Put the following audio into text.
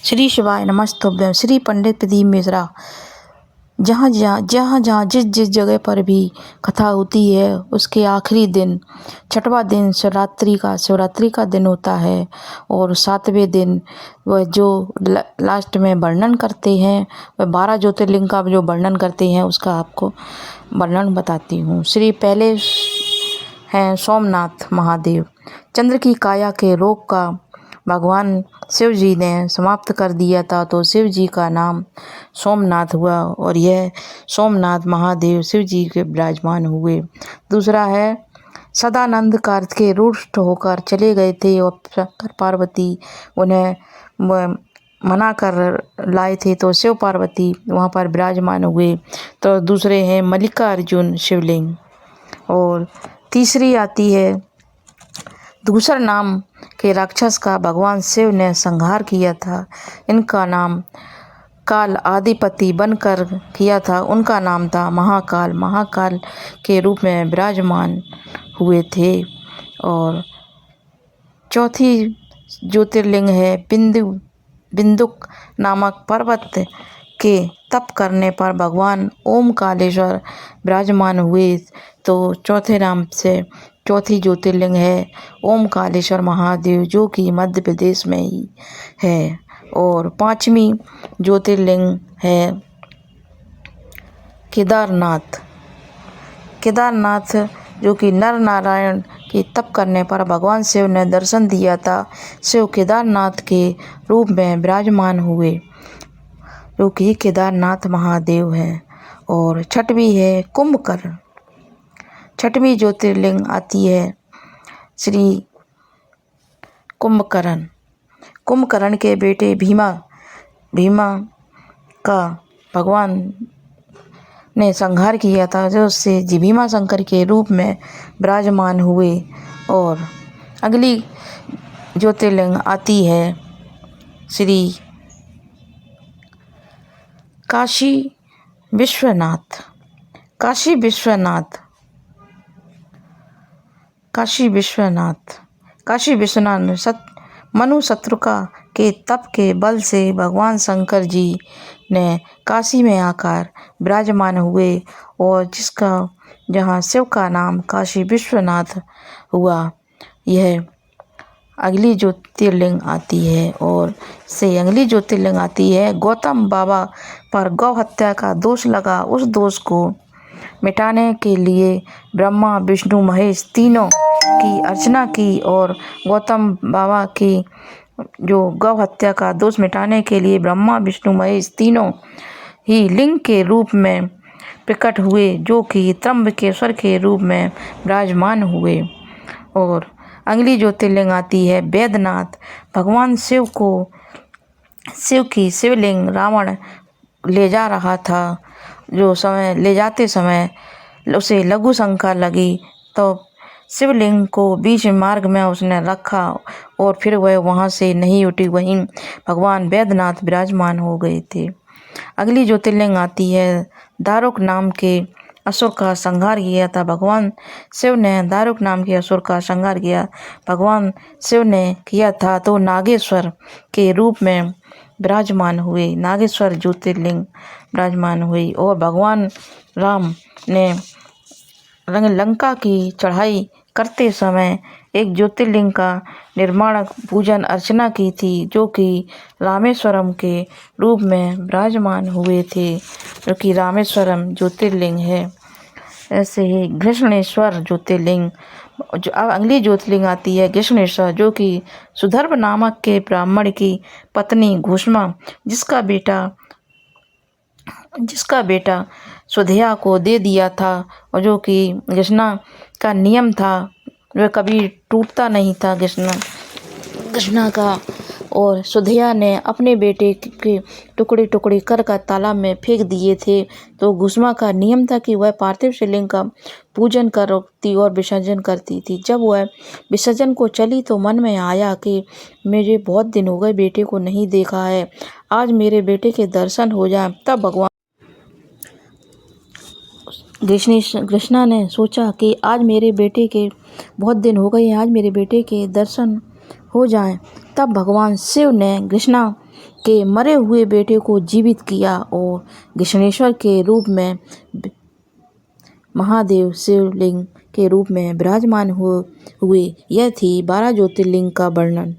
श्री शिवाय नमस्तुभ्यं। श्री पंडित प्रदीप मिश्रा। जहाँ जहाँ जिस जगह पर भी कथा होती है उसके आखिरी दिन छठवां दिन शिवरात्रि का दिन होता है और 7वें दिन वह जो लास्ट में वर्णन करते हैं वह 12 ज्योतिर्लिंग का जो वर्णन करते हैं उसका आपको वर्णन बताती हूँ। श्री पहले हैं सोमनाथ महादेव। चंद्र की काया के रोग का भगवान शिव जी ने समाप्त कर दिया था तो शिव जी का नाम सोमनाथ हुआ और यह सोमनाथ महादेव शिव जी के विराजमान हुए। दूसरा है सदानंद कार्तिकेय रुष्ट होकर चले गए थे और शंकर पार्वती उन्हें मना कर लाए थे तो शिव पार्वती वहाँ पर विराजमान हुए। तो दूसरे हैं मल्लिकार्जुन शिवलिंग। और तीसरी आती है दूसरा नाम के राक्षस का भगवान शिव ने संहार किया था। इनका नाम काल आदिपति बनकर किया था। उनका नाम था महाकाल। महाकाल के रूप में विराजमान हुए थे। और चौथी ज्योतिर्लिंग है बिंदुक नामक पर्वत के तप करने पर भगवान ओमकालेश्वर विराजमान हुए। तो चौथे नाम से चौथी ज्योतिर्लिंग है ओमकालेश्वर महादेव जो कि मध्य प्रदेश में ही है। और पांचवी ज्योतिर्लिंग है केदारनाथ। केदारनाथ जो कि नर नारायण के तप करने पर भगवान शिव ने दर्शन दिया था। शिव केदारनाथ के रूप में विराजमान हुए जो कि केदारनाथ महादेव है। और छठवीं है कुंभकर्ण। छठवीं ज्योतिर्लिंग आती है श्री कुंभकर्ण। कुंभकर्ण के बेटे भीमा का भगवान ने संहार किया था जो उससे भीमा शंकर के रूप में विराजमान हुए। और अगली ज्योतिर्लिंग आती है श्री काशी विश्वनाथ। काशी विश्वनाथ मनु शत्रुका के तप के बल से भगवान शंकर जी ने काशी में आकर विराजमान हुए और जहाँ शिव का नाम काशी विश्वनाथ हुआ। यह अगली ज्योतिर्लिंग आती है। और से अगली ज्योतिर्लिंग आती है गौतम बाबा पर गौ हत्या का दोष लगा। उस दोष को मिटाने के लिए ब्रह्मा विष्णु महेश तीनों की अर्चना की और गौतम बाबा की जो गौ हत्या का दोष मिटाने के लिए ब्रह्मा विष्णु महेश तीनों ही लिंग के रूप में प्रकट हुए जो कि त्र्यंबकेश्वर के रूप में विराजमान हुए। और अगली ज्योतिर्लिंग आती है बैद्यनाथ। भगवान शिव की शिवलिंग रावण ले जा रहा था। ले जाते समय उसे लघु शंका लगी तो शिवलिंग को बीच मार्ग में उसने रखा और फिर वह वहाँ से नहीं उठी। वहीं भगवान बैद्यनाथ विराजमान हो गए थे। अगली ज्योतिर्लिंग आती है दारुक नाम के असुर का संहार किया था। भगवान शिव ने दारुक नाम के असुर का संहार किया भगवान शिव ने किया था तो नागेश्वर के रूप में विराजमान हुए। नागेश्वर ज्योतिर्लिंग विराजमान हुई। और भगवान राम ने लंका की चढ़ाई करते समय एक ज्योतिर्लिंग का निर्माण पूजन अर्चना की थी जो कि रामेश्वरम के रूप में विराजमान हुए थे जो कि रामेश्वरम ज्योतिर्लिंग है। ऐसे ही घृष्णेश्वर ज्योतिर्लिंग। जो अब अगली ज्योतिर्लिंग आती है घृष्णेश्वर जो कि सुधर्व नामक के ब्राह्मण की पत्नी घुष्मा जिसका बेटा सुधिया को दे दिया था और जो कि घृष्णा का नियम था वह कभी टूटता नहीं था घृष्णा का। और सुधिया ने अपने बेटे के टुकड़े कर तालाब में फेंक दिए थे तो घुष्मा का नियम था कि वह पार्थिव शिवलिंग का पूजन करती और विसर्जन करती थी। जब वह विसर्जन को चली तो मन में आया कि मुझे बहुत दिन हो गए बेटे को नहीं देखा है, आज मेरे बेटे के दर्शन हो जाए। तब भगवान कृष्णा ने सोचा कि आज मेरे बेटे के बहुत दिन हो गए, आज मेरे बेटे के दर्शन हो जाएं। तब भगवान शिव ने कृष्णा के मरे हुए बेटे को जीवित किया और घृष्णेश्वर के रूप में महादेव शिवलिंग के रूप में विराजमान हुए। यह थी 12 ज्योतिर्लिंग का वर्णन।